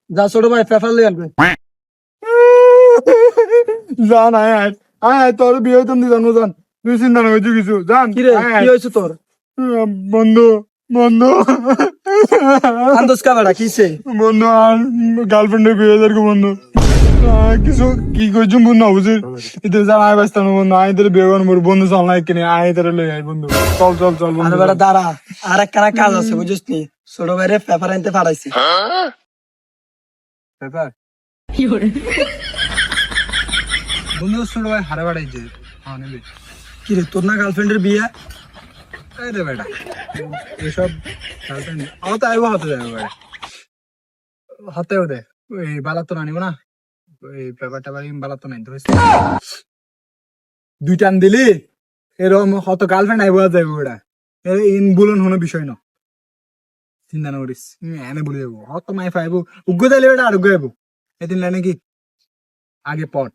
যা ছোট ভাই পেপার লিয়ে আনবে। জান আয় আয় আয় আয় তোর বিয়ে হইতাম দি জানো জান তুই চিন্তা না হয়েছে কিছু জান কি রে আয় কি আয় হয়েছে তোর? বন্ধু বন্ধু আন্দোস কা বেড়া কিছে? বন্ধু আর গার্লফ্রেন্ডের বিয়ে হয়ে বন্ধু কিছু কি করছুম বন্ধু বুঝি এদের যান আয় ব্যস্ত না বন্ধু আয় তোর বিয়ে করবো বন্ধু চল না কিনে আয় তোর লই আয় বন্ধু চল চল চল আরে বন্ধু বেড়া দাঁড়া, আর একখানা কাজ আছে বুঝছিস নি? ছোট ভাইরে পেপার আনতে পাঠাইছি। পেপার বন্ধু ছোট ভাই হারে বাড়াইছে হ্যাঁ নেবে কি রে তোর না গার্লফ্রেন্ডের বিয়ে? এই রে বেটা এসব গার্লফ্রেন্ড হতে আইব হতে যাবে বেটা হতে দে ওই বালা তো আনিব না ওই পেপারটা বাড়ি বালা তো নাই তো দুই টান দিলি এরকম হত গার্লফ্রেন্ড আইব যাইব ওটা ইন বলুন কোনো বিষয় না চিন্তা না করিস এনে বলে যাবো হত মাই ফাইব উগ্র দিলে বেটা আর উগ্র যাবো এদিন নাকি আগে পট